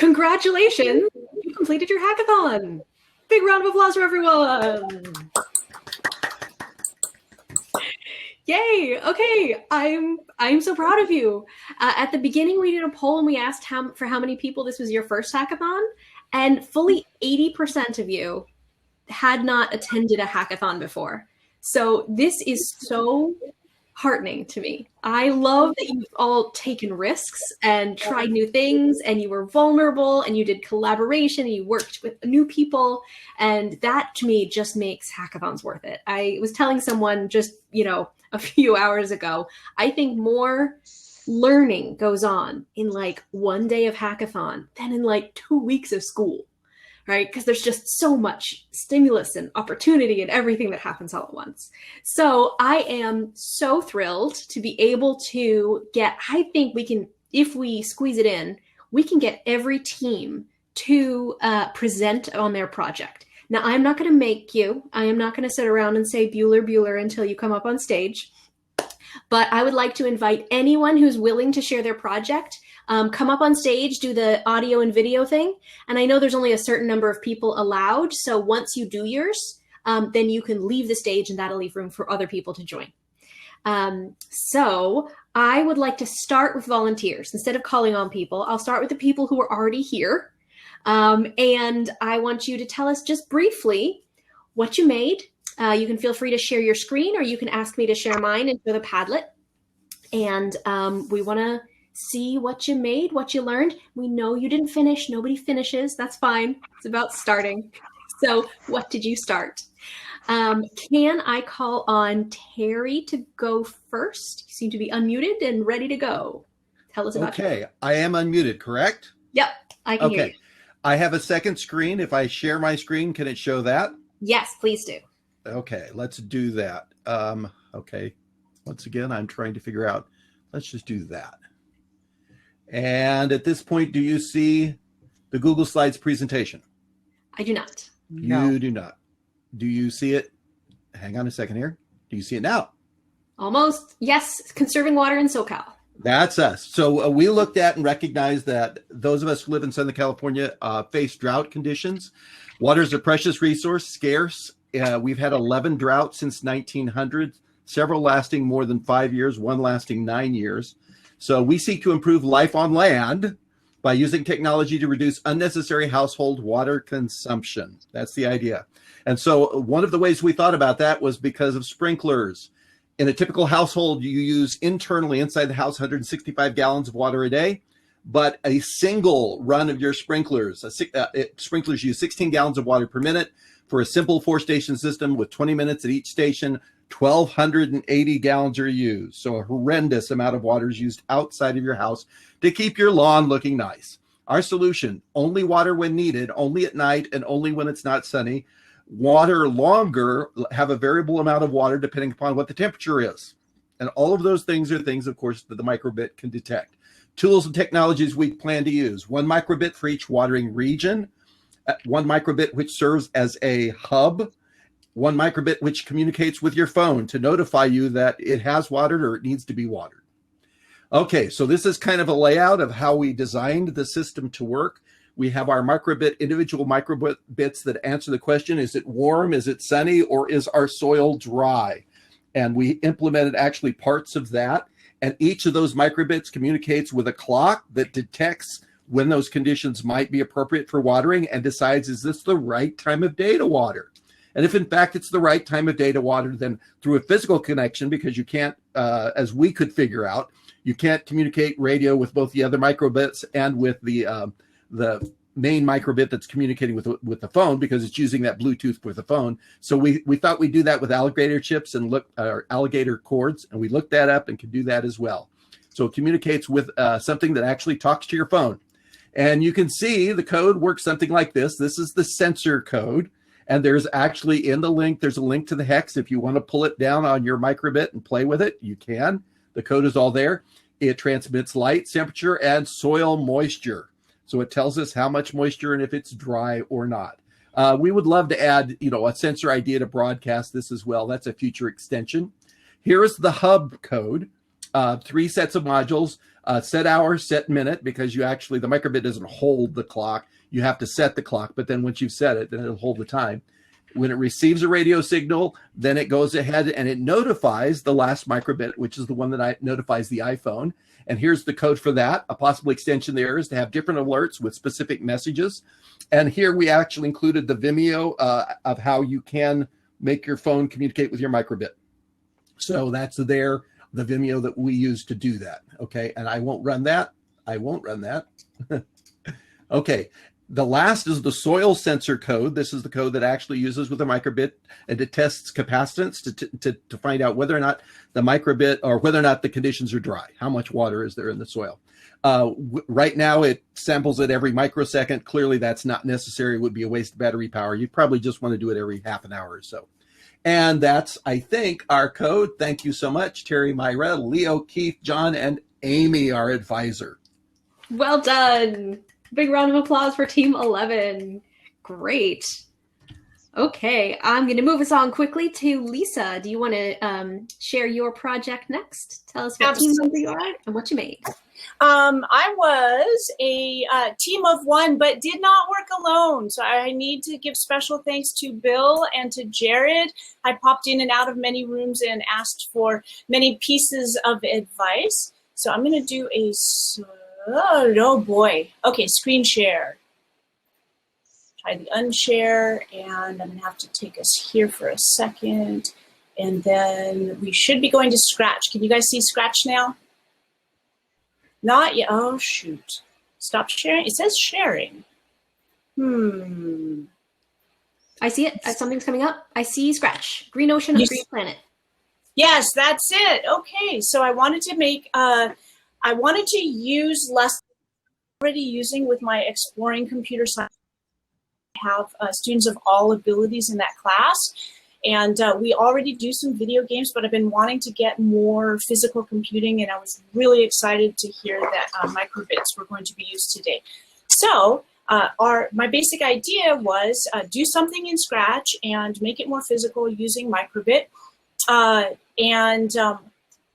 Congratulations, you completed your hackathon. Big round of applause for everyone. Yay. Okay. I'm so proud of you. At the beginning, we did a poll and we asked for how many people this was your first hackathon, and fully 80% of you had not attended a hackathon before. So this is so heartening to me. I love that you've all taken risks and tried new things, and you were vulnerable, and you did collaboration, and you worked with new people, and that to me just makes hackathons worth it. I was telling someone just, a few hours ago, I think more learning goes on in like one day of hackathon than in like 2 weeks of school, right? Because there's just so much stimulus and opportunity and everything that happens all at once. So I am so thrilled to be able to I think we can, if we squeeze it in, we can get every team to present on their project. Now, I'm not going to make you. I am not going to sit around and say Bueller, Bueller until you come up on stage. But I would like to invite anyone who's willing to share their project, come up on stage, do the audio and video thing. And I know there's only a certain number of people allowed. So once you do yours, then you can leave the stage, and that'll leave room for other people to join. So I would like to start with volunteers. Instead of calling on people, I'll start with the people who are already here. And I want you to tell us just briefly what you made. You can feel free to share your screen, or you can ask me to share mine and show the Padlet. And we want to see what you made, what you learned. We know you didn't finish. Nobody finishes. That's fine. It's about starting. So what did you start? Can I call on Terry to go first? You seem to be unmuted and ready to go. Tell us about Okay, I am unmuted, correct? Yep, I can hear you. I have a second screen. If I share my screen, can it show that? Yes, please do. Okay, let's do that. Okay, once again, I'm trying to figure out, let's just do that. And at this point, do you see the Google Slides presentation? I do not. You do not. Do you see it? Hang on a second here. Do you see it now? Almost. Yes, Conserving Water in SoCal. That's us. So we looked at and recognized that those of us who live in Southern California face drought conditions. Water is a precious resource, scarce. We've had 11 droughts since 1900, several lasting more than 5 years, one lasting 9 years. So we seek to improve life on land by using technology to reduce unnecessary household water consumption. That's the idea. And so one of the ways we thought about that was because of sprinklers. In a typical household, you use internally inside the house 165 gallons of water a day, but a single run of your sprinklers, sprinklers use 16 gallons of water per minute. For a simple 4-station system with 20 minutes at each station, 1,280 gallons are used. So a horrendous amount of water is used outside of your house to keep your lawn looking nice. Our solution, only water when needed, only at night, and only when it's not sunny. Water longer, have a variable amount of water depending upon what the temperature is. And all of those things are things, of course, that the microbit can detect. Tools and technologies we plan to use. 1 microbit for each watering region. 1 microbit which serves as a hub. 1 microbit which communicates with your phone to notify you that it has watered or it needs to be watered. Okay, so this is kind of a layout of how we designed the system to work. We have our individual microbits that answer the question, is it warm, is it sunny, or is our soil dry? And we implemented actually parts of that. And each of those microbits communicates with a clock that detects when those conditions might be appropriate for watering and decides, is this the right time of day to water? And if in fact it's the right time of day to water, then through a physical connection, because you can't, as we could figure out, you can't communicate radio with both the other microbits and with the main microbit that's communicating with the phone, because it's using that Bluetooth with the phone. So we thought we'd do that with alligator chips and alligator cords, and we looked that up and could do that as well. So it communicates with something that actually talks to your phone. And you can see the code works something like this. This is the sensor code. And there's actually in the link, there's a link to the hex. If you want to pull it down on your microbit and play with it, you can. The code is all there. It transmits light, temperature, and soil moisture. So it tells us how much moisture and if it's dry or not. We would love to add, a sensor idea to broadcast this as well. That's a future extension. Here is the hub code. 3 sets of modules, set hour, set minute, because the microbit doesn't hold the clock. You have to set the clock, but then once you've set it, then it'll hold the time. When it receives a radio signal, then it goes ahead and it notifies the last microbit, which is the one that notifies the iPhone. And here's the code for that. A possible extension there is to have different alerts with specific messages. And here we actually included the Vimeo of how you can make your phone communicate with your microbit. So that's the Vimeo that we use to do that. Okay, and I won't run that. Okay. The last is the soil sensor code. This is the code that actually uses with a microbit, and it tests capacitance to find out whether or not the microbit, or whether or not the conditions are dry. How much water is there in the soil? Right now, it samples it every microsecond. Clearly, that's not necessary. It would be a waste of battery power. You probably just want to do it every half an hour or so. And that's, I think, our code. Thank you so much, Terry, Myra, Leo, Keith, John, and Amy, our advisor. Well done. Big round of applause for Team 11. Great. Okay, I'm going to move us on quickly to Lisa. Do you want to share your project next? Tell us what team member you are and what you made. I was a team of one, but did not work alone. So I need to give special thanks to Bill and to Jared. I popped in and out of many rooms and asked for many pieces of advice. So I'm going to do a... Oh boy. Okay, screen share. Try the unshare, and I'm going to have to take us here for a second. And then we should be going to Scratch. Can you guys see Scratch now? Not yet. Oh, shoot. Stop sharing. It says sharing. I see it. Something's coming up. I see Scratch. Green Ocean and Green Planet. Yes, that's it. Okay, so I wanted to make... I wanted to use lessons I'm already using with my Exploring Computer Science. I have students of all abilities in that class, and we already do some video games, but I've been wanting to get more physical computing, and I was really excited to hear that microbits were going to be used today. So my basic idea was do something in Scratch and make it more physical using microbit,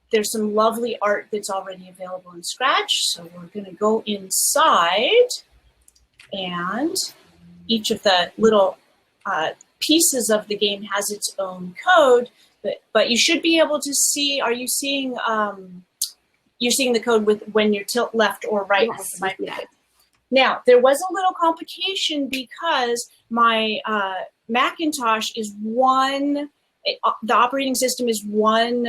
there's some lovely art that's already available in Scratch. So we're going to go inside, and each of the little pieces of the game has its own code. But you should be able to see. Are you seeing? You're seeing the code with when you tilt left or right with the microphone. Now there was a little complication because my Macintosh is the operating system is one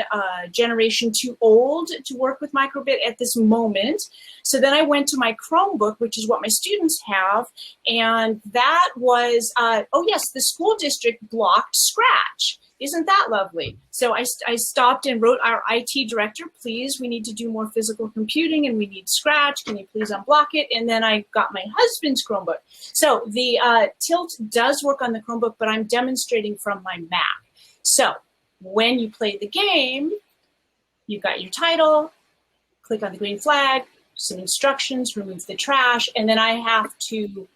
generation too old to work with microbit at this moment. So then I went to my Chromebook, which is what my students have, and that was, oh yes, the school district blocked Scratch. Isn't that lovely? So I stopped and wrote our IT director, please, we need to do more physical computing and we need Scratch. Can you please unblock it? And then I got my husband's Chromebook. So the Tilt does work on the Chromebook, but I'm demonstrating from my Mac. So when you play the game, you've got your title, click on the green flag, some instructions, remove the trash, and then I have to,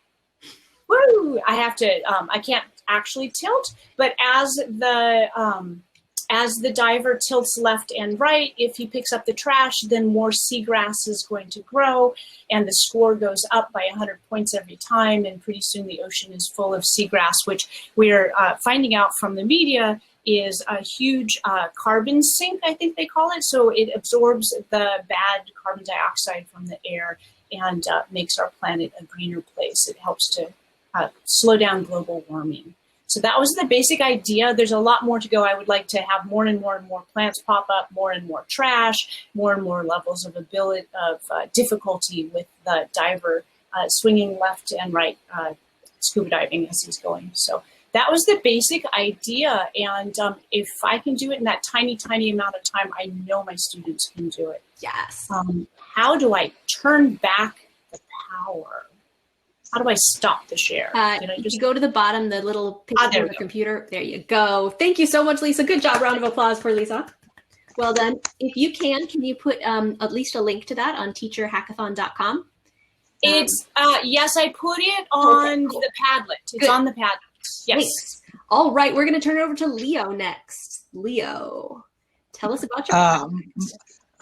I can't actually tilt, but as the diver tilts left and right, if he picks up the trash, then more seagrass is going to grow, and the score goes up by 100 points every time, and pretty soon the ocean is full of seagrass, which we're finding out from the media is a huge carbon sink, I think they call it. So it absorbs the bad carbon dioxide from the air and makes our planet a greener place. It helps to slow down global warming. So that was the basic idea. There's a lot more to go. I would like to have more and more and more plants pop up, more and more trash, more and more levels of difficulty with the diver swinging left and right, scuba diving as he's going. So that was the basic idea, and if I can do it in that tiny, tiny amount of time, I know my students can do it. Yes. How do I turn back the power? How do I stop the share? You go to the bottom, the little picture of the computer. There you go. Thank you so much, Lisa. Good job. Round of applause for Lisa. Well done. If you can you put at least a link to that on teacherhackathon.com? It's, yes, I put it on the Padlet. It's on the Padlet. Yes. Thanks. All right, we're going to turn it over to Leo next. Leo, tell us about your project.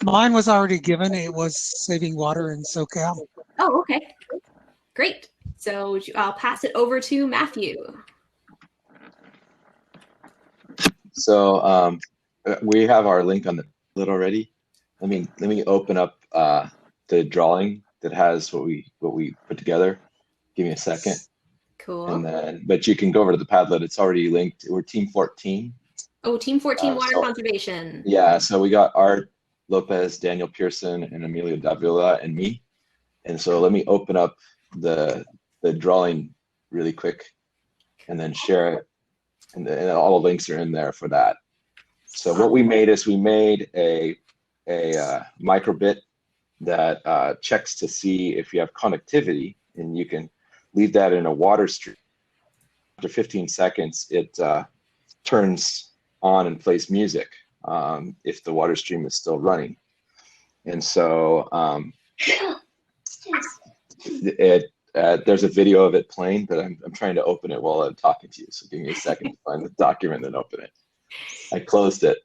Mine was already given. It was saving water in SoCal. Oh, okay. Great. So I'll pass it over to Matthew. So we have our link on the Padlet already. Let me open up the drawing that has what we put together. Give me a second. Cool. And then, but you can go over to the Padlet. It's already linked. We're Team 14. Oh, Team 14 Water Conservation. Yeah. So we got Art Lopez, Daniel Pearson, and Emilio Davila, and me. And so let me open up the drawing really quick, and then share it. And all the links are in there for that. So what we made is we made a microbit that checks to see if you have connectivity, and you can leave that in a water stream. After 15 seconds, it turns on and plays music if the water stream is still running. And so there's a video of it playing, but I'm trying to open it while I'm talking to you. So give me a second to find the document and open it. I closed it.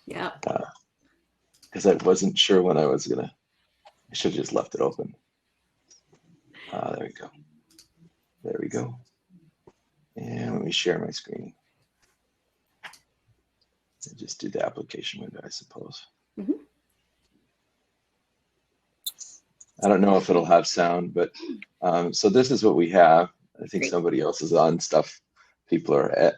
Yeah. Because I wasn't sure when I was gonna. I should have just left it open. There we go. There we go. And let me share my screen. I just do the application window, I suppose. Mm-hmm. I don't know if it'll have sound, but so this is what we have. I think Great. somebody else is on stuff. People are at.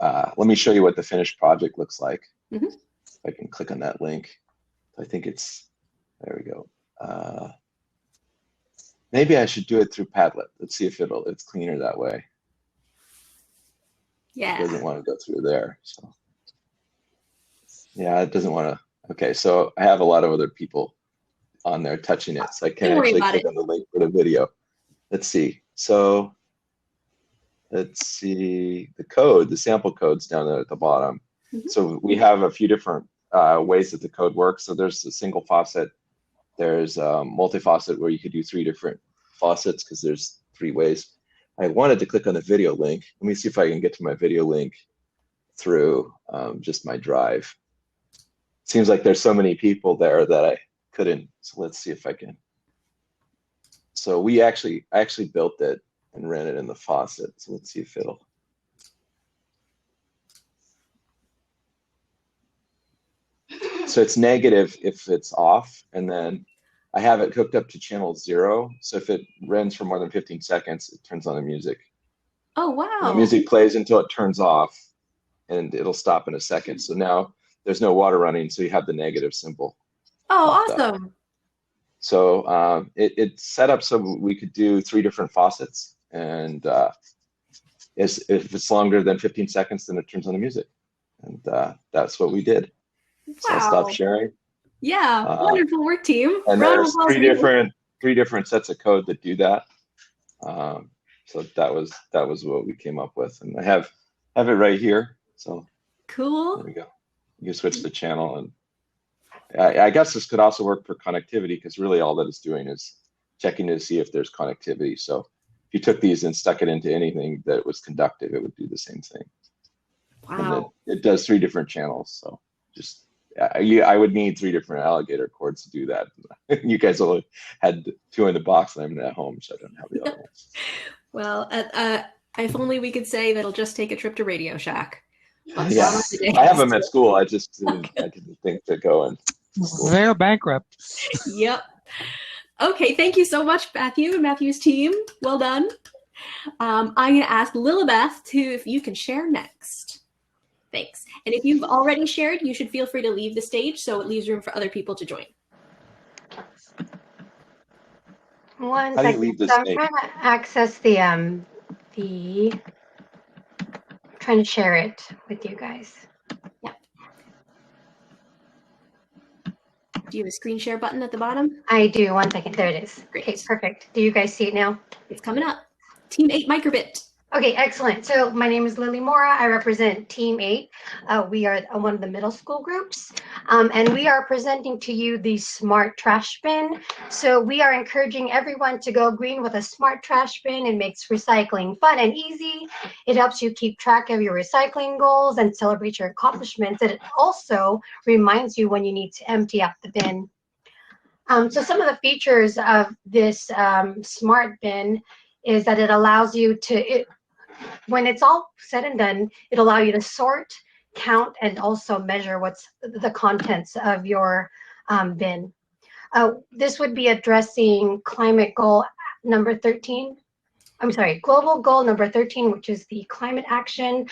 Let me show you what the finished project looks like. Mm-hmm. If I can click on that link. I think it's, there we go. Maybe I should do it through Padlet. Let's see if it's cleaner that way. Yeah. It doesn't want to go through there. So yeah, it doesn't want to. Okay, so I have a lot of other people on there touching it, so I can't actually click on the link for the video. Let's see. So let's see the code, the sample code's down there at the bottom. Mm-hmm. So we have a few different ways that the code works. So there's a single faucet. There's a multi-faucet where you could do 3 different faucets because there's 3 ways. I wanted to click on the video link. Let me see if I can get to my video link through just my drive. Seems like there's so many people there that I couldn't. So let's see if I can. So I actually built it and ran it in the faucet. So let's see if it'll. So it's negative if it's off, and then I have it hooked up to channel 0. So if it runs for more than 15 seconds, it turns on the music. Oh, wow. And the music plays until it turns off, and it'll stop in a second. So now there's no water running, so you have the negative symbol. Oh, awesome. So it's set up so we could do 3 different faucets, and if it's longer than 15 seconds, then it turns on the music. And that's what we did. Wow. So I'll stop sharing. Yeah, wonderful work, team. And there's 3 different sets of code that do that. So that was what we came up with, and I have it right here. So cool. There we go. You switch the channel, and I guess this could also work for connectivity, because really all that it's doing is checking to see if there's connectivity. So if you took these and stuck it into anything that was conductive, it would do the same thing. Wow. And it does 3 different channels. So just I would need 3 different alligator cords to do that. You guys only had 2 in the box, and I'm at home, so I don't have the other ones. Well, if only we could say that'll just take a trip to Radio Shack. Yeah, I have them at school. I just didn't think to go in. They're bankrupt. Yep. Okay, thank you so much, Matthew and Matthew's team. Well done. I'm going to ask Lilibeth if you can share next. Thanks. And if you've already shared, you should feel free to leave the stage so it leaves room for other people to join. One How do you second. leave the So I'm stage? trying to access the trying to share it with you guys. Yep. Do you have a screen share button at the bottom? I do. 1 second. There it is. Great. Okay, perfect. Do you guys see it now? It's coming up. Team 8 microbit. Okay, excellent. So my name is Lily Mora. I represent Team 8. We are one of the middle school groups, and we are presenting to you the Smart Trash Bin. So we are encouraging everyone to go green with a smart trash bin. It makes recycling fun and easy. It helps you keep track of your recycling goals and celebrate your accomplishments. And it also reminds you when you need to empty out the bin. So some of the features of this smart bin is that it allows you to, when it's all said and done, it'll allow you to sort, count, and also measure what's the contents of your bin. This would be addressing climate goal number 13. I'm sorry, global goal number 13, which is the climate action.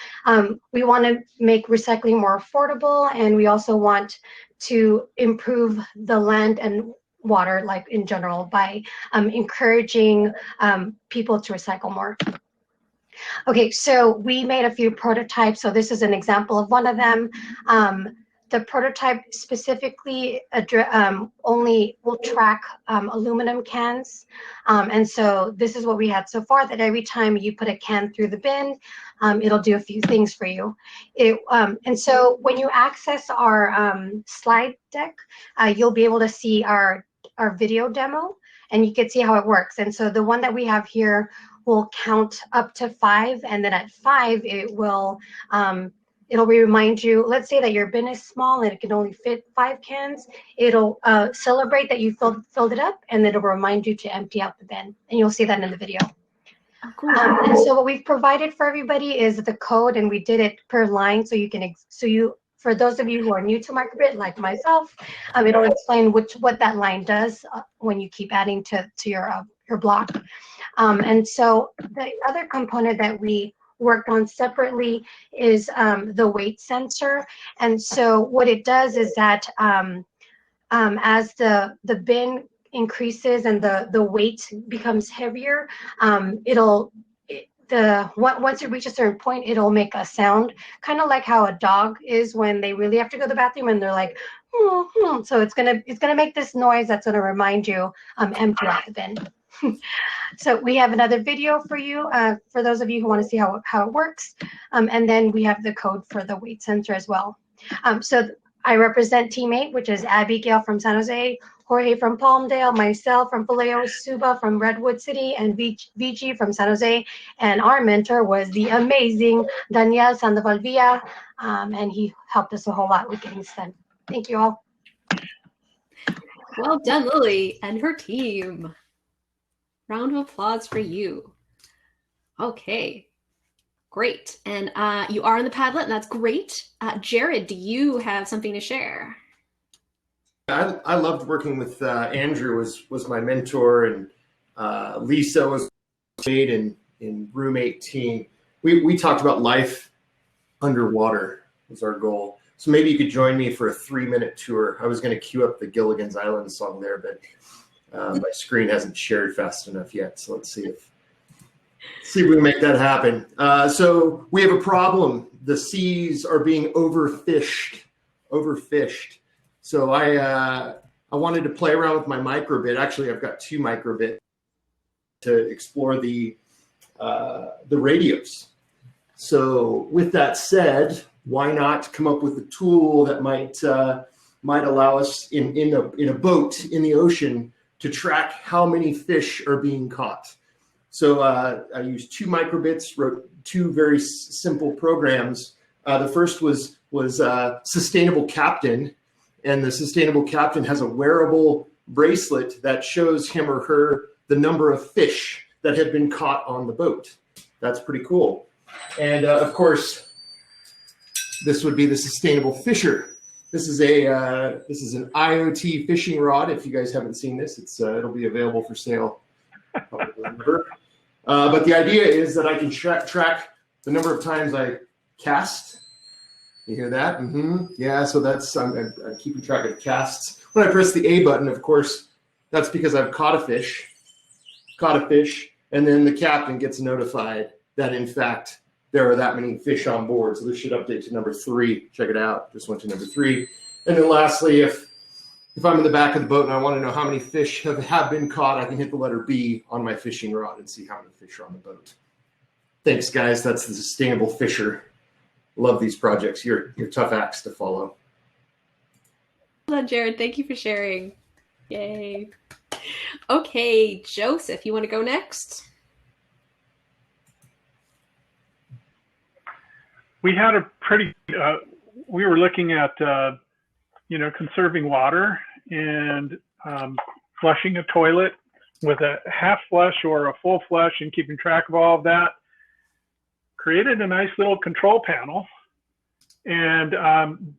We want to make recycling more affordable, and we also want to improve the land and water, like in general, by encouraging people to recycle more. Okay, so we made a few prototypes. So this is an example of one of them. The prototype specifically only will track aluminum cans. And so this is what we had so far, that every time you put a can through the bin, it'll do a few things for you. And so when you access our slide deck, you'll be able to see our video demo, and you can see how it works. And so the one that we have here will count up to 5, and then at 5 it will it'll remind you, let's say that your bin is small and it can only fit 5 cans. It'll celebrate that you filled it up, and it'll remind you to empty out the bin, and you'll see that in the video. Oh, cool. And so what we've provided for everybody is the code, and we did it per line, so you can for those of you who are new to microbit, like myself, it'll explain what that line does when you keep adding to your block. And so the other component that we worked on separately is the weight sensor. And so what it does is that as the bin increases and the weight becomes heavier, once it reaches a certain point, it'll make a sound, kind of like how a dog is when they really have to go to the bathroom and they're like, so it's gonna make this noise that's gonna remind you empty out the bin. So we have another video for you, for those of you who want to see how it works, and then we have the code for the weight sensor as well. So I represent Team 8, which is Abigail from San Jose, Jorge from Palmdale, myself from Vallejo, Suba from Redwood City, and VG from San Jose. And our mentor was the amazing Daniel Sandoval Villa, and he helped us a whole lot with getting this done. Thank you all. Well done, Lily and her team. Round of applause for you. Okay, great. And you are in the Padlet, and that's great. Jared, do you have something to share? I loved working with Andrew was my mentor, and Lisa was in room 18. We talked about life underwater was our goal. So maybe you could join me for a 3-minute tour. I was going to queue up the Gilligan's Island song there, but my screen hasn't shared fast enough yet. So let's see if we can make that happen. So we have a problem. The seas are being overfished. So I wanted to play around with my microbit. Actually, I've got 2 microbit to explore the radios. So with that said, why not come up with a tool that might allow us in a boat in the ocean to track how many fish are being caught. So I used 2 microbits, wrote 2 very simple programs. The first was Sustainable Captain, and the Sustainable Captain has a wearable bracelet that shows him or her the number of fish that have been caught on the boat. That's pretty cool. And of course, this would be the Sustainable Fisher. This is an Iot Fishing Rod. If you guys haven't seen this, it'll be available for sale. But the idea is that I can track the number of times I cast. You hear that? Mm-hmm. Yeah, so I'm keeping track of casts. When I press the A button, of course, that's because I've caught a fish, and then the captain gets notified that, in fact, there are that many fish on board. So this should update to number 3. Check it out. Just went to number 3. And then lastly, if I'm in the back of the boat and I want to know how many fish have been caught, I can hit the letter B on my fishing rod and see how many fish are on the boat. Thanks, guys. That's the Sustainable Fisher. Love these projects. You're tough acts to follow. Well done, Jared. Thank you for sharing. Yay. Okay, Joseph, you want to go next? We had a pretty, we were looking at, conserving water and flushing a toilet with a half flush or a full flush and keeping track of all of that. Created a nice little control panel. And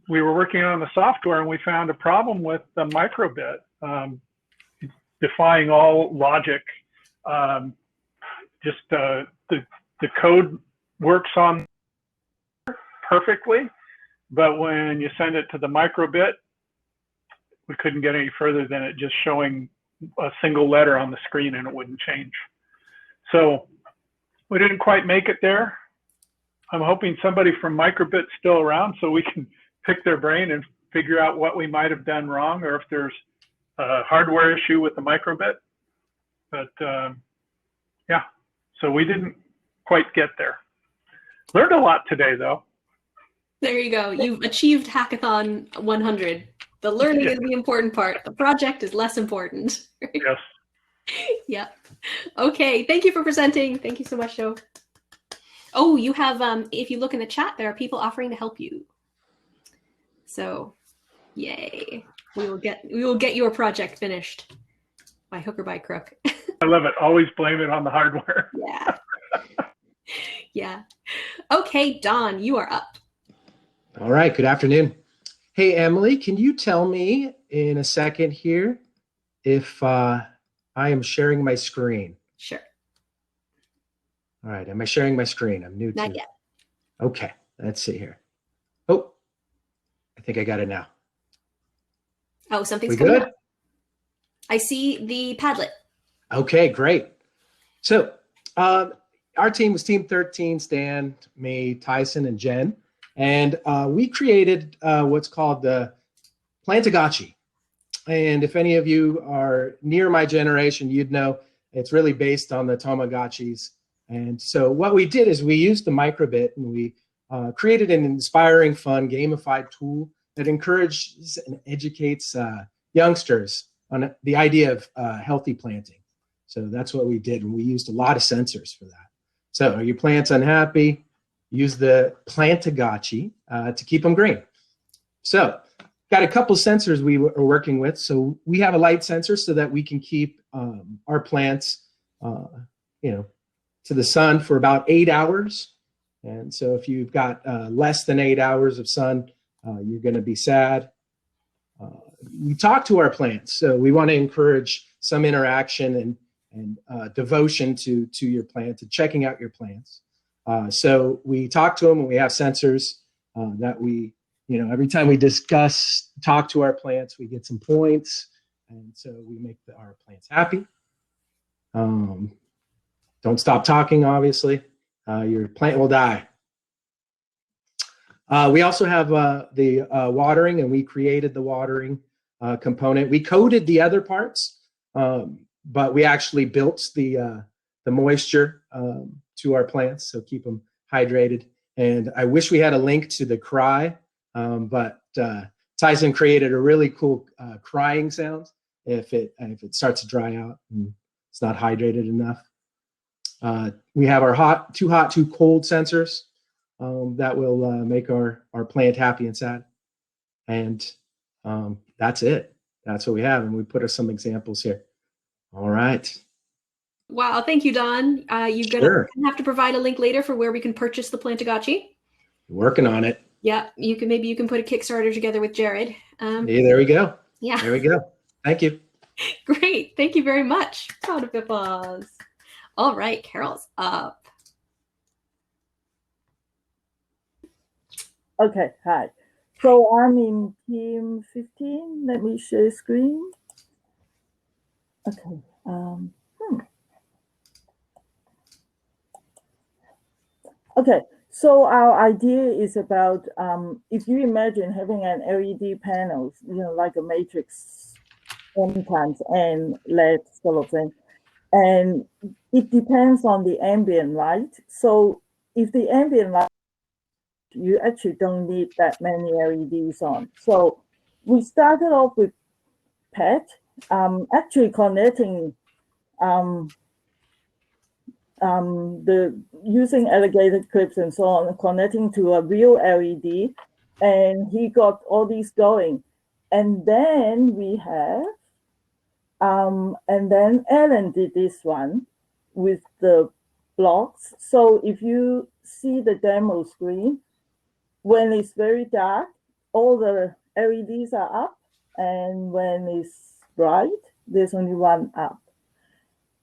we were working on the software and we found a problem with the microbit, defying all logic. The code works on perfectly, but when you send it to the microbit, we couldn't get any further than it just showing a single letter on the screen and it wouldn't change. So we didn't quite make it there. I'm hoping somebody from microbit's still around so we can pick their brain and figure out what we might have done wrong or if there's a hardware issue with the microbit. But yeah, so we didn't quite get there. Learned a lot today though. There you go. You've achieved Hackathon 100. The learning is the important part. The project is less important. Yes. Yeah. Okay. Thank you for presenting. Thank you so much, Joe. Oh, you have, if you look in the chat, there are people offering to help you. So, yay. We will get your project finished by hook or by crook. I love it. Always blame it on the hardware. Yeah. Yeah. Okay, Don, you are up. All right, good afternoon. Hey, Emily, can you tell me in a second here if I am sharing my screen? Sure. All right, am I sharing my screen? I'm new to it. Not yet. Okay, let's see here. Oh, I think I got it now. Oh, something's We coming good? up. I see the Padlet. Okay, great. So our team was Team 13, Stan, me, Tyson, and Jen. And we created what's called the Plantagachi. And if any of you are near my generation, you'd know it's really based on the Tamagotchis. And so what we did is we used the microbit and we created an inspiring, fun, gamified tool that encourages and educates youngsters on the idea of healthy planting. So that's what we did. And we used a lot of sensors for that. So are your plants unhappy? Use the Plantagachi to keep them green. So got a couple sensors we were working with. So we have a light sensor so that we can keep our plants, to the sun for about 8 hours. And so if you've got less than 8 hours of sun, you're going to be sad. We talk to our plants. So we want to encourage some interaction and devotion to your plant, to checking out your plants. So we talk to them and we have sensors that we, every time we talk to our plants, we get some points. And so we make our plants happy. Don't stop talking, obviously. Your plant will die. We also have the watering, and we created the watering component. We coded the other parts, but we actually built the moisture to our plants, so keep them hydrated. And I wish we had a link to the cry, but Tyson created a really cool crying sound if it starts to dry out and it's not hydrated enough. We have our too hot, too cold sensors that will make our plant happy and sad. And that's it. That's what we have. And we put some examples here. All right. Wow, thank you, Don. You're gonna have to provide a link later for where we can purchase the Plantagachi. Working on it. Yeah, maybe you can put a Kickstarter together with Jared. Hey, there we go. Yeah. There we go. Thank you. Great. Thank you very much. Round of applause. All right, Carol's up. Okay, hi. So I'm in team 15. Let me share screen. Okay. Okay, so our idea is about if you imagine having an LED panel, like a matrix, N times N LED sort of thing. and it depends on the ambient light. So if the ambient light, you actually don't need that many LEDs on. So we started off with PET, actually connecting the using alligator clips and so on, connecting to a real LED, and he got all these going. And then we have, and then Ellen did this one with the blocks. So if you see the demo screen, when it's very dark, all the LEDs are up, and when it's bright, there's only one up.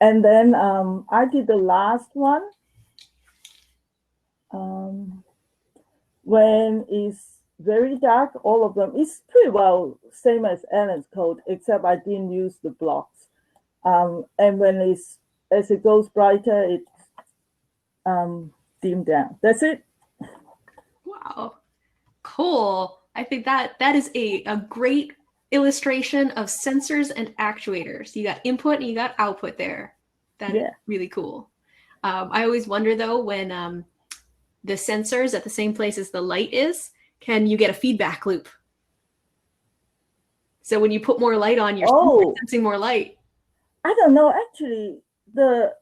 And then I did the last one. When it's very dark, all of them, it's pretty well same as Ellen's code, except I didn't use the blocks. And when it's, as it goes brighter, it dim down. That's it. Wow, cool. I think that is a great illustration of sensors and actuators. You got input and you got output there. That is really cool. I always wonder though, when the sensors at the same place as the light is, can you get a feedback loop? So when you put more light on, you're sensing more light. I don't know. Actually, the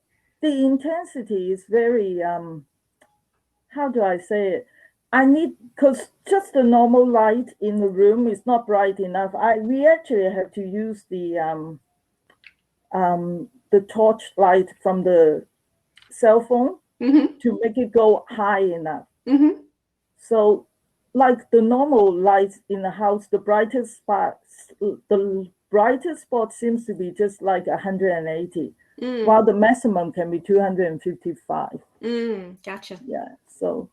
intensity is very how do I say it? I need, because just the normal light in the room is not bright enough. We actually have to use the torch light from the cell phone to make it go high enough. So like the normal lights in the house, the brightest spot seems to be just like 180, while the maximum can be 255. Gotcha. Yeah, so.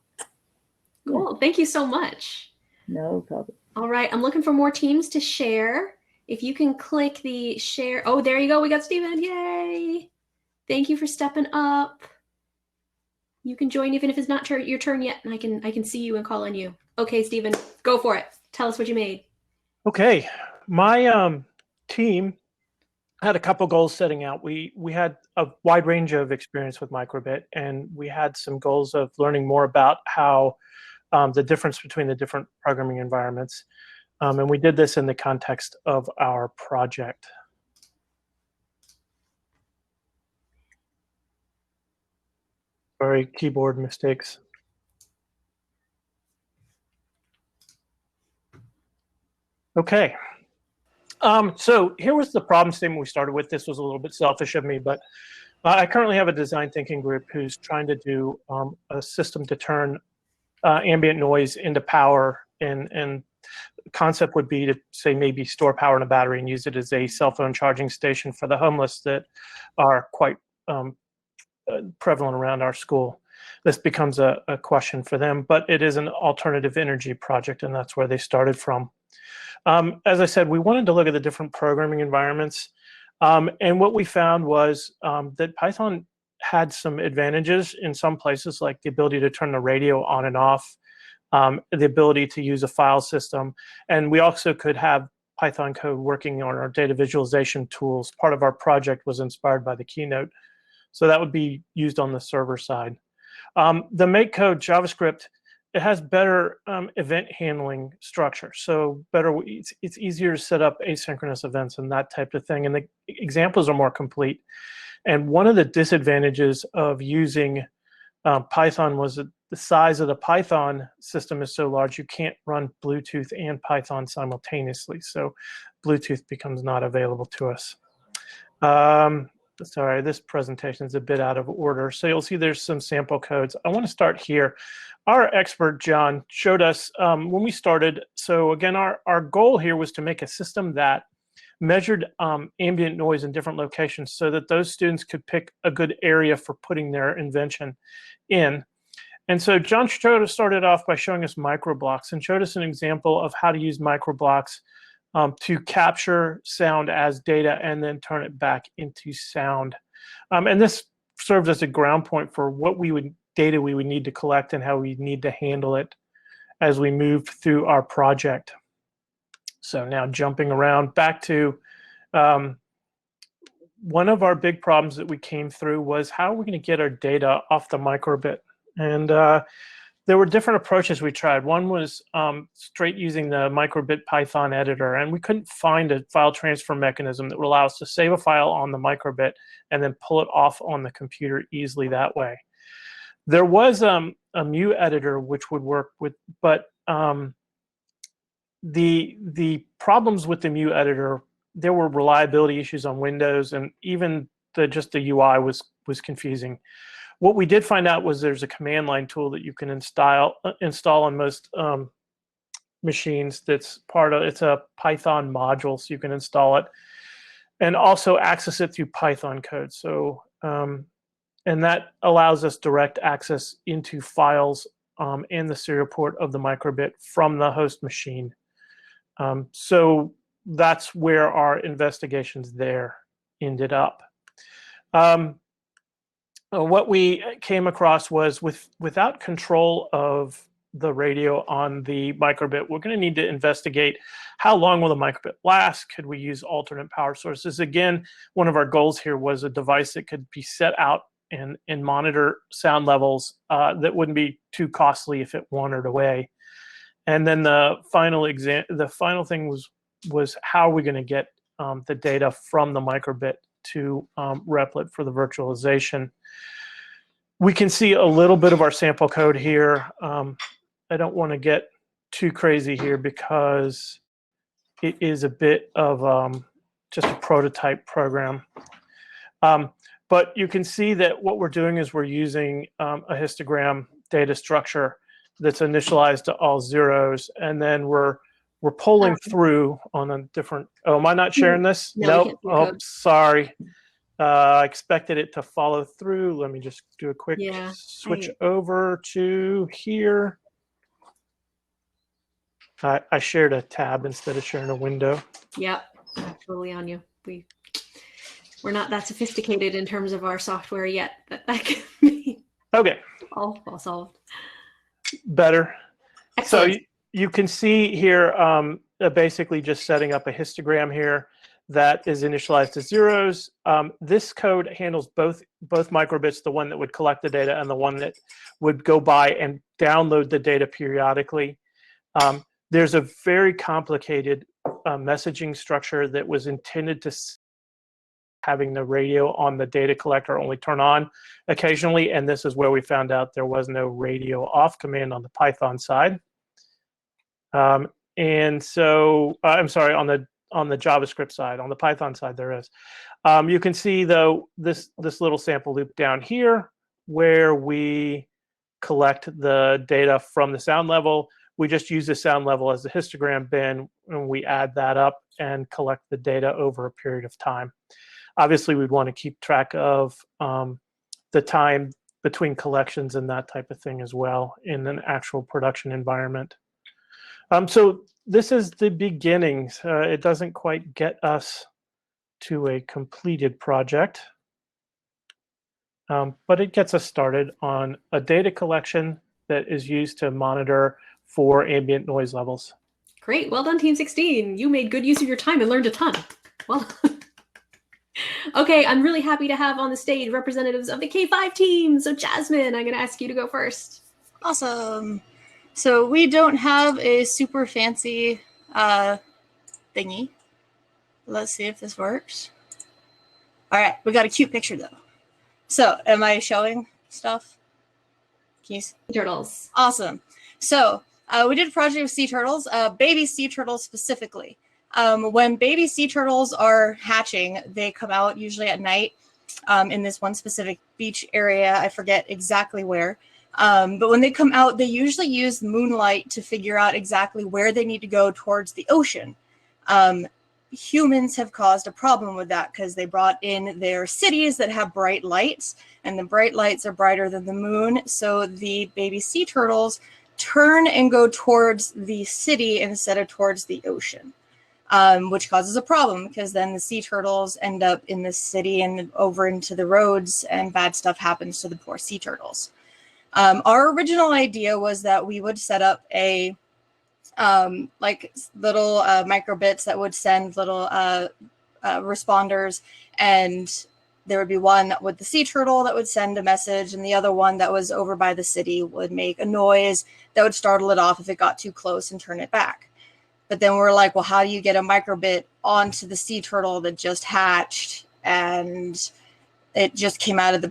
Cool, yeah. Thank you so much. No problem. All right, I'm looking for more teams to share. If you can click the share. Oh, there you go. We got Stephen. Yay. Thank you for stepping up. You can join even if it's not your turn yet, and I can see you and call on you. Okay, Stephen, go for it. Tell us what you made. Okay, my team had a couple goals setting out. We had a wide range of experience with microbit, and we had some goals of learning more about how the difference between the different programming environments. And we did this in the context of our project. Sorry, keyboard mistakes. Okay. So here was the problem statement we started with. This was a little bit selfish of me, but I currently have a design thinking group who's trying to do a system to turn ambient noise into power, and the concept would be to say maybe store power in a battery and use it as a cell phone charging station for the homeless that are quite prevalent around our school. This becomes a question for them, but it is an alternative energy project, and that's where they started from. As I said, we wanted to look at the different programming environments, and what we found was that Python had some advantages in some places, like the ability to turn the radio on and off, the ability to use a file system, and we also could have Python code working on our data visualization tools. Part of our project was inspired by the keynote, so that would be used on the server side. The make code JavaScript, it has better event handling structure, so it's easier to set up asynchronous events and that type of thing, and the examples are more complete. And one of the disadvantages of using Python was that the size of the Python system is so large you can't run Bluetooth and Python simultaneously, so Bluetooth becomes not available to us. Sorry, this presentation is a bit out of order. So you'll see there's some sample codes. I want to start here. Our expert, John, showed us when we started. So again, our goal here was to make a system that measured ambient noise in different locations so that those students could pick a good area for putting their invention in. And so John started off by showing us microblocks and showed us an example of how to use microblocks to capture sound as data and then turn it back into sound. And this served as a ground point for what data we would need to collect and how we need to handle it as we move through our project. So now jumping around back to one of our big problems that we came through was how are we going to get our data off the microbit? And there were different approaches we tried. One was straight using the microbit Python editor, and we couldn't find a file transfer mechanism that would allow us to save a file on the microbit and then pull it off on the computer easily that way. There was a mu editor which would work with, but the problems with the mu editor, there were reliability issues on Windows, and even just the UI was confusing. What we did find out was there's a command line tool that you can install on most machines. That's it's a Python module, so you can install it and also access it through Python code. So and that allows us direct access into files and the serial port of the microbit from the host machine. So that's where our investigations there ended up. What we came across was without control of the radio on the microbit, we're going to need to investigate how long will the microbit last. Could we use alternate power sources? Again, one of our goals here was a device that could be set out and monitor sound levels that wouldn't be too costly if it wandered away. And then the final thing was how are we going to get the data from the microbit to Replit for the virtualization. We can see a little bit of our sample code here. I don't want to get too crazy here because it is a bit of just a prototype program. But you can see that what we're doing is we're using a histogram data structure that's initialized to all zeros, and then we're pulling through on a different. Oh, am I not sharing this? No, nope. Oh, sorry. I expected it to follow through. Let me just do a quick switch over to here. I shared a tab instead of sharing a window. Yep, totally on you. We're not that sophisticated in terms of our software yet, but that can be all solved. Better. Excellent. So you can see here basically just setting up a histogram here that is initialized to zeros. This code handles both microbits, the one that would collect the data and the one that would go by and download the data periodically. There's a very complicated messaging structure that was intended to having the radio on the data collector only turn on occasionally, and this is where we found out there was no radio off command on the Python side. And so, I'm sorry, on the JavaScript side. On the Python side, there is. You can see, though, this little sample loop down here where we collect the data from the sound level. We just use the sound level as the histogram bin, and we add that up and collect the data over a period of time. Obviously, we'd want to keep track of the time between collections and that type of thing as well in an actual production environment. So this is the beginnings. It doesn't quite get us to a completed project, but it gets us started on a data collection that is used to monitor for ambient noise levels. Great. Well done, Team 16. You made good use of your time and learned a ton. Well, okay, I'm really happy to have on the stage representatives of the K5 team. So Jasmine, I'm going to ask you to go first. Awesome. So we don't have a super fancy thingy. Let's see if this works. All right, we got a cute picture though. So am I showing stuff? Can you see? Turtles. Awesome. So we did a project with sea turtles, baby sea turtles specifically. When baby sea turtles are hatching, they come out usually at night in this one specific beach area. I forget exactly where. But when they come out, they usually use moonlight to figure out exactly where they need to go towards the ocean. Humans have caused a problem with that because they brought in their cities that have bright lights, and the bright lights are brighter than the moon. So the baby sea turtles turn and go towards the city instead of towards the ocean, which causes a problem because then the sea turtles end up in the city and over into the roads, and bad stuff happens to the poor sea turtles. Our original idea was that we would set up a like little microbits that would send little responders, and there would be one with the sea turtle that would send a message, and the other one that was over by the city would make a noise that would startle it off if it got too close and turn it back. But then we're like, well, how do you get a microbit onto the sea turtle that just hatched and it just came out of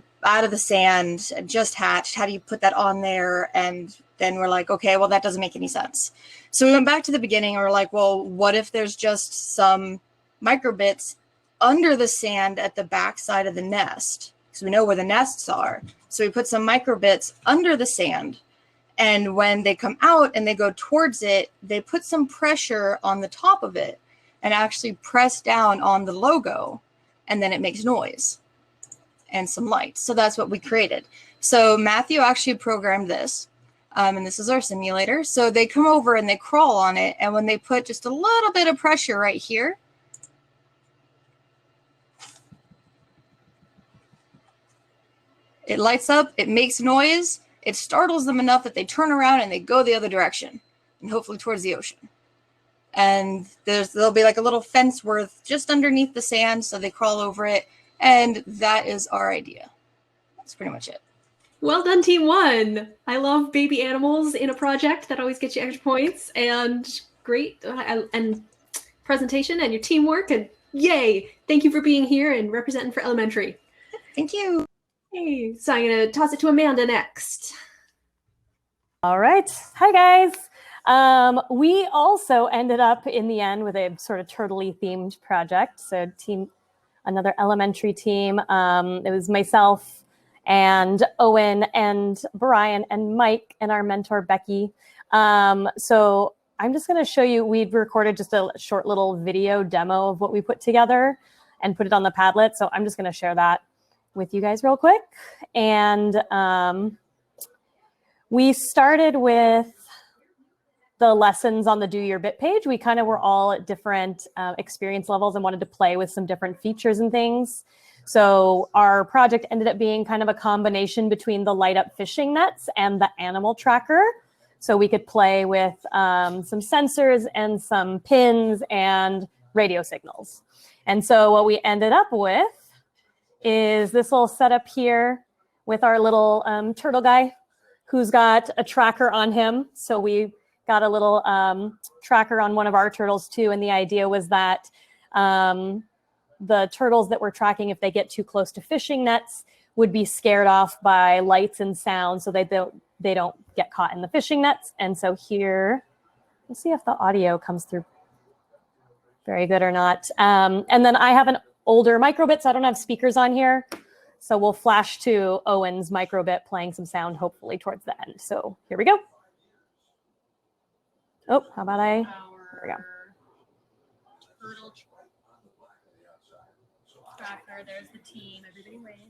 the sand and just hatched? How do you put that on there? And then we're like, okay, well, that doesn't make any sense. So we went back to the beginning and we're like, well, what if there's just some microbits under the sand at the back side of the nest? Because we know where the nests are. So we put some microbits under the sand. And when they come out and they go towards it, they put some pressure on the top of it and actually press down on the logo. And then it makes noise and some lights. So that's what we created. So Matthew actually programmed this. And this is our simulator. So they come over and they crawl on it. And when they put just a little bit of pressure right here, it lights up, it makes noise, it startles them enough that they turn around and they go the other direction, and hopefully towards the ocean. And there'll be like a little fence worth just underneath the sand, so they crawl over it, and that is our idea. That's pretty much it. Well done, Team 1. I love baby animals in a project. That always gets you extra points, and great and presentation and your teamwork, and yay! Thank you for being here and representing for elementary. Thank you. Hey, so I'm going to toss it to Amanda next. All right. Hi, guys. We also ended up in the end with a sort of turtley themed project. So another elementary team. It was myself and Owen and Brian and Mike and our mentor, Becky. So I'm just going to show you, we've recorded just a short little video demo of what we put together and put it on the Padlet. So I'm just going to share that with you guys real quick. And we started with the lessons on the Do Your Bit page. We kind of were all at different experience levels and wanted to play with some different features and things. So our project ended up being kind of a combination between the light up fishing nets and the animal tracker. So we could play with some sensors and some pins and radio signals. And so what we ended up with is this little setup here with our little turtle guy who's got a tracker on him. So we got a little tracker on one of our turtles too. And the idea was that the turtles that we're tracking, if they get too close to fishing nets, would be scared off by lights and sound so they don't get caught in the fishing nets. And so here, we'll see if the audio comes through very good or not. And then I have an older microbit, so I don't have speakers on here. So we'll flash to Owen's microbit playing some sound, hopefully towards the end. So here we go. Oh, how about there we go. Turtle tracker, there's the team, everybody wave.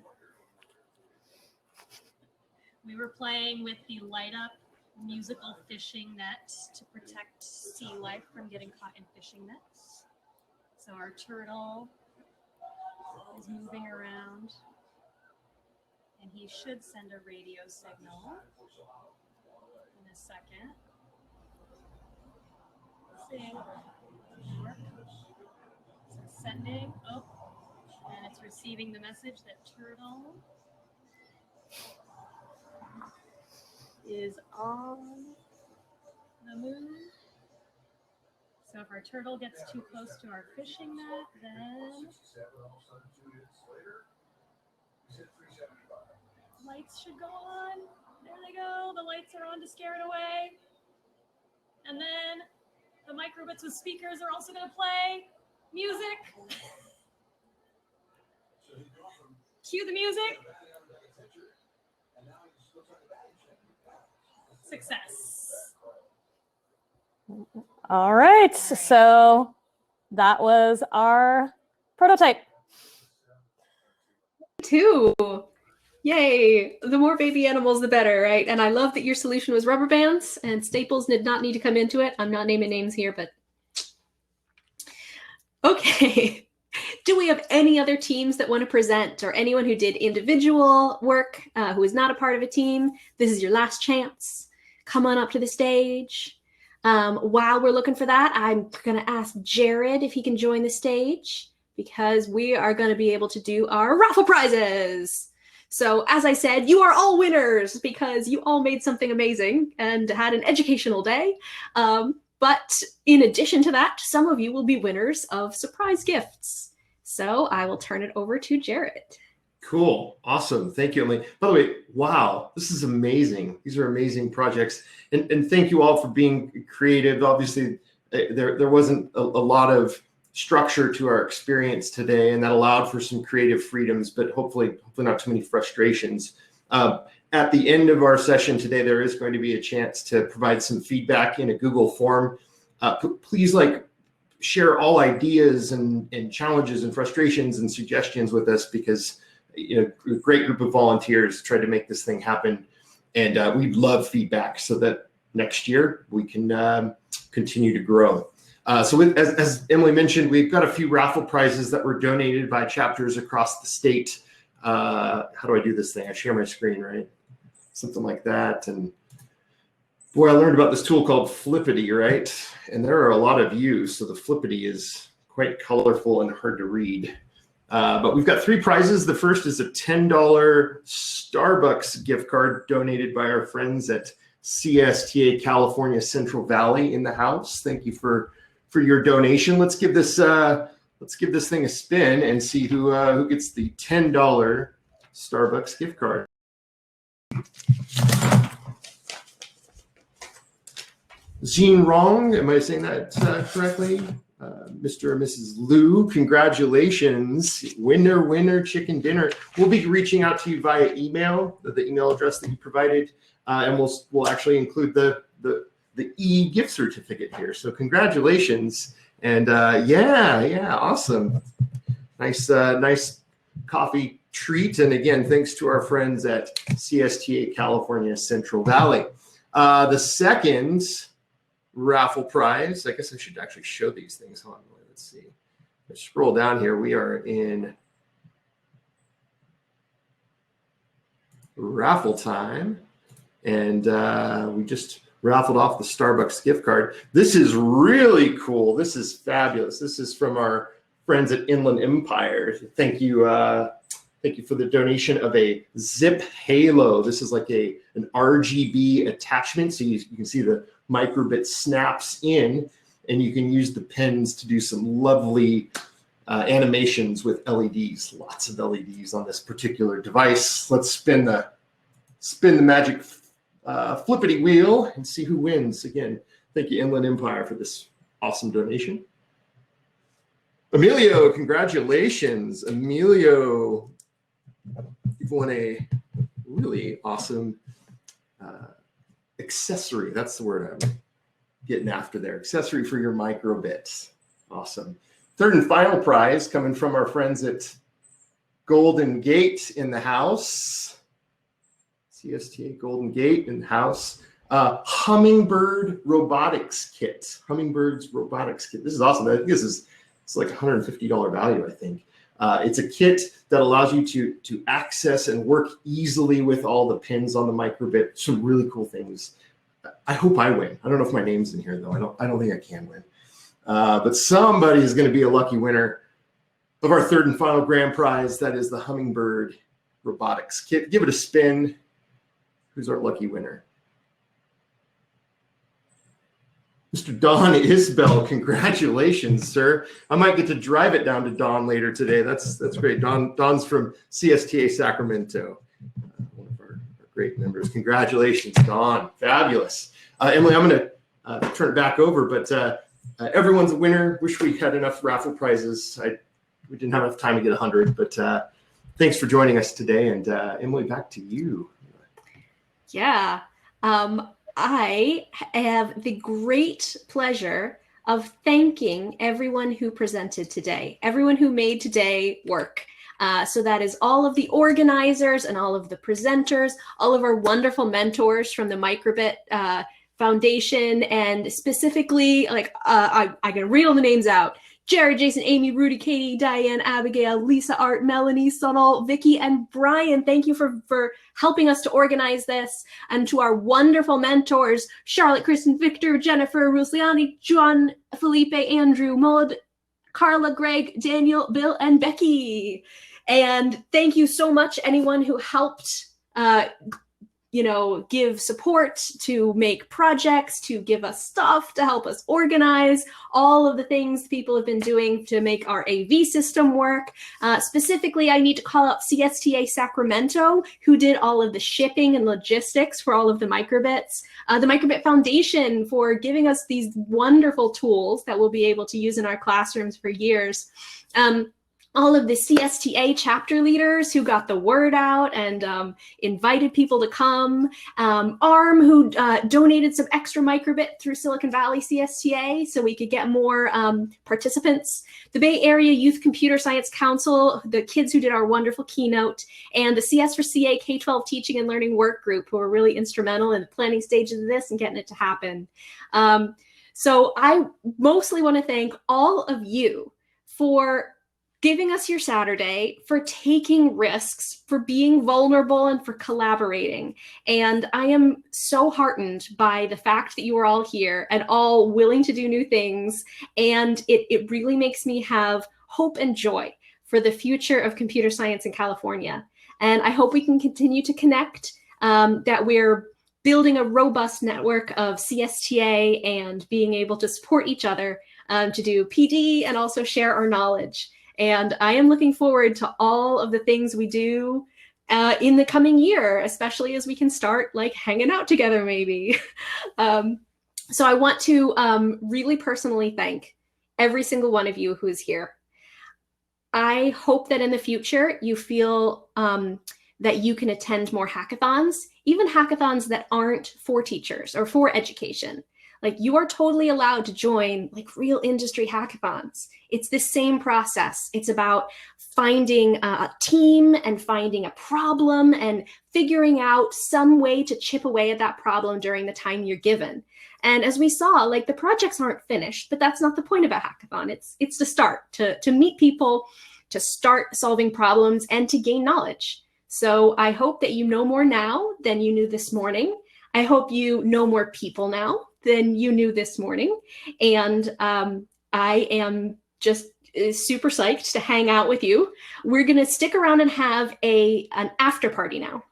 We were playing with the light up musical fishing net to protect sea life from getting caught in fishing nets. So our turtle is moving around, and he should send a radio signal in a second. Let's see. So sending, and it's receiving the message that turtle is on the move. So if our turtle gets too close to our fishing net, then lights should go on. There they go. The lights are on to scare it away. And then the microbits with speakers are also going to play music. Cue the music. Success. All right, so that was our prototype. 2. Yay. The more baby animals, the better, right? And I love that your solution was rubber bands and staples did not need to come into it. I'm not naming names here, but okay. Do we have any other teams that want to present, or anyone who did individual work who is not a part of a team? This is your last chance. Come on up to the stage. While we're looking for that, I'm going to ask Jared if he can join the stage. because we are going to be able to do our raffle prizes. So as I said, you are all winners because you all made something amazing and had an educational day. But in addition to that, some of you will be winners of surprise gifts. So I will turn it over to Jarrett. Cool. Awesome. Thank you, Emily. By the way, wow, this is amazing. These are amazing projects. And thank you all for being creative. Obviously, there wasn't a lot of structure to our experience today, and that allowed for some creative freedoms, but hopefully not too many frustrations. At the end of our session today, there is going to be a chance to provide some feedback in a Google form. Please share all ideas and challenges and frustrations and suggestions with us, because a great group of volunteers tried to make this thing happen, and we'd love feedback so that next year we can continue to grow. So as Emily mentioned, we've got a few raffle prizes that were donated by chapters across the state. How do I do this thing? I share my screen, right? Something like that. And boy, I learned about this tool called Flippity, right? And there are a lot of views, so the Flippity is quite colorful and hard to read. But we've got 3 prizes. The first is a $10 Starbucks gift card donated by our friends at CSTA California Central Valley in the house. Thank you for your donation. Let's give this thing a spin and see who gets the $10 Starbucks gift card. Jean Rong, am I saying that correctly? Mr. and Mrs. Liu, congratulations. Winner, chicken dinner. We'll be reaching out to you via email, the email address that you provided, and we'll actually include the e-gift certificate here. So congratulations. And yeah, awesome. Nice coffee treat. And again, thanks to our friends at CSTA California Central Valley. The second raffle prize, I guess I should actually show these things. Hold on, let's see. Let's scroll down here. We are in raffle time, and we just raffled off the Starbucks gift card. This is really cool. This is fabulous. This is from our friends at Inland Empire. Thank you for the donation of a Zip Halo. This is like an RGB attachment, so you can see the microbit snaps in, and you can use the pens to do some lovely animations with LEDs. Lots of LEDs on this particular device. Let's spin the magic flippity wheel and see who wins. Again, thank you, Inland Empire, for this awesome donation. Emilio, congratulations. Emilio, you've won a really awesome accessory. That's the word I'm getting after there. Accessory for your microbit. Awesome. Third and final prize coming from our friends at Golden Gate in the house. CSTA Golden Gate in the house. Hummingbird Robotics Kit. Hummingbird Robotics Kit. This is awesome. I think it's like $150 value, I think. It's a kit that allows you to access and work easily with all the pins on the microbit. Some really cool things. I hope I win. I don't know if my name's in here, though. I don't think I can win. But somebody is going to be a lucky winner of our third and final grand prize. That is the Hummingbird Robotics Kit. Give it a spin. Who's our lucky winner? Mr. Don Isbell, congratulations, sir. I might get to drive it down to Don later today. That's great. Don's from CSTA Sacramento, one of our great members. Congratulations, Don. Fabulous. Emily, I'm going to turn it back over, but everyone's a winner. Wish we had enough raffle prizes. We didn't have enough time to get 100, but thanks for joining us today. And Emily, back to you. Yeah. I have the great pleasure of thanking everyone who presented today, everyone who made today work. So that is all of the organizers and all of the presenters, all of our wonderful mentors from the Microbit Foundation, and specifically, I can read all the names out. Jared, Jason, Amy, Rudy, Katie, Diane, Abigail, Lisa, Art, Melanie, Sonal, Vicky, and Brian. Thank you for helping us to organize this. And to our wonderful mentors, Charlotte, Kristen, Victor, Jennifer, Rusliani, John, Felipe, Andrew, Maud, Carla, Greg, Daniel, Bill, and Becky. And thank you so much, anyone who helped give support, to make projects, to give us stuff, to help us organize, all of the things people have been doing to make our AV system work. Specifically, I need to call out CSTA Sacramento, who did all of the shipping and logistics for all of the microbits. The Microbit Foundation for giving us these wonderful tools that we'll be able to use in our classrooms for years. All of the CSTA chapter leaders who got the word out and invited people to come. ARM, who donated some extra microbit through Silicon Valley CSTA so we could get more participants. The Bay Area Youth Computer Science Council, the kids who did our wonderful keynote, and the CS for CA K-12 Teaching and Learning Work Group, who were really instrumental in the planning stages of this and getting it to happen. So I mostly want to thank all of you for giving us your Saturday, for taking risks, for being vulnerable, and for collaborating. And I am so heartened by the fact that you are all here and all willing to do new things. And it really makes me have hope and joy for the future of computer science in California. And I hope we can continue to connect, that we're building a robust network of CSTA and being able to support each other to do PD and also share our knowledge. And I am looking forward to all of the things we do in the coming year, especially as we can start like hanging out together maybe. So I want to really personally thank every single one of you who is here. I hope that in the future you feel that you can attend more hackathons, even hackathons that aren't for teachers or for education. Like, you are totally allowed to join like real industry hackathons. It's the same process. It's about finding a team and finding a problem and figuring out some way to chip away at that problem during the time you're given. And as we saw, like, the projects aren't finished, but that's not the point of a hackathon. It's to start, to meet people, to start solving problems, and to gain knowledge. So I hope that you know more now than you knew this morning. I hope you know more people now than you knew this morning. And I am just super psyched to hang out with you. We're gonna stick around and have an after party now.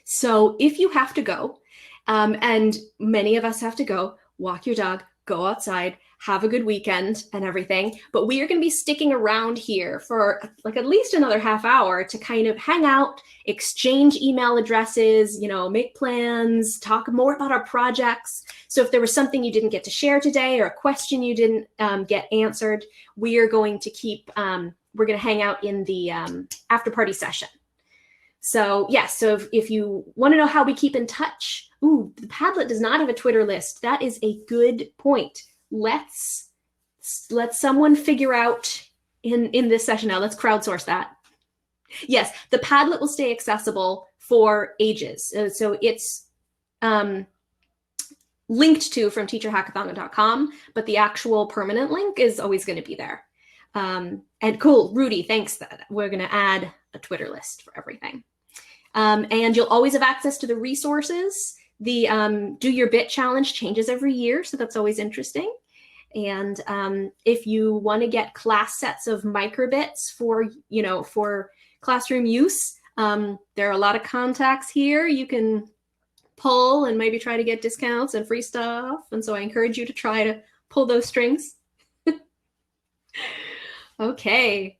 So if you have to go, and many of us have to go, walk your dog, go outside, have a good weekend and everything. But we are going to be sticking around here for like at least another half hour to kind of hang out, exchange email addresses, make plans, talk more about our projects. So if there was something you didn't get to share today or a question you didn't get answered, we are going to we're going to hang out in the after party session. So yes, so if you want to know how we keep in touch, the Padlet does not have a Twitter list. That is a good point. Let's let someone figure out in this session now. Let's crowdsource that. Yes, the Padlet will stay accessible for ages. So it's linked to from teacherhackathon.com, but the actual permanent link is always going to be there. And cool, Rudy, thanks. We're going to add a Twitter list for everything. And you'll always have access to the resources. The Do Your Bit challenge changes every year, so that's always interesting. And if you want to get class sets of microbits for classroom use, there are a lot of contacts here. You can pull and maybe try to get discounts and free stuff. And so I encourage you to try to pull those strings. Okay.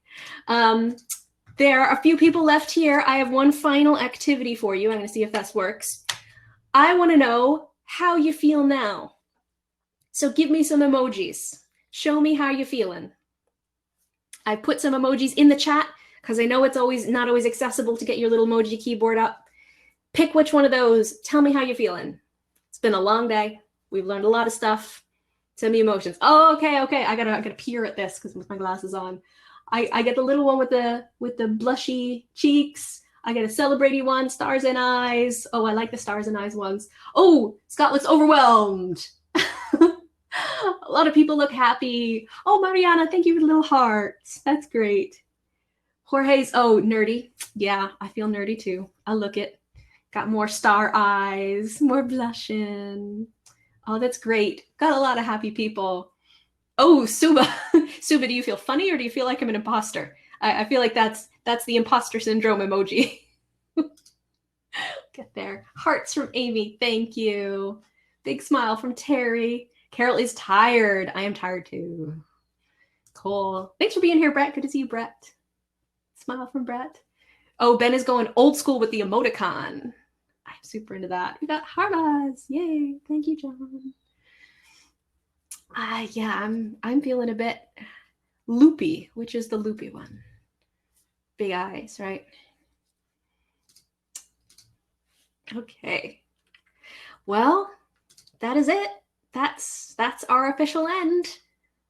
There are a few people left here. I have one final activity for you. I'm going to see if this works. I want to know how you feel now. So give me some emojis. Show me how you're feeling. I put some emojis in the chat because I know it's not always accessible to get your little emoji keyboard up. Pick which one of those. Tell me how you're feeling. It's been a long day. We've learned a lot of stuff. Send me emotions. Oh, okay. I gotta peer at this because with my glasses on. I get the little one with the blushy cheeks. I get a celebrating one, stars and eyes. Oh, I like the stars and eyes ones. Oh, Scott looks overwhelmed. A lot of people look happy. Oh, Mariana, thank you for the little hearts. That's great. Jorge's, oh, nerdy. Yeah, I feel nerdy too. I look it. Got more star eyes, more blushing. Oh, that's great. Got a lot of happy people. Oh, Suba. Suba, do you feel funny or do you feel like I'm an imposter? I feel like that's the imposter syndrome emoji. Get there. Hearts from Amy. Thank you. Big smile from Terry. Carol is tired. I am tired too. Cool. Thanks for being here, Brett. Good to see you, Brett. Smile from Brett. Oh, Ben is going old school with the emoticon. I'm super into that. We got heart eyes. Yay. Thank you, John. Yeah, I'm feeling a bit loopy. Which is the loopy one? Big eyes, right? Okay. Well, that is it. That's our official end.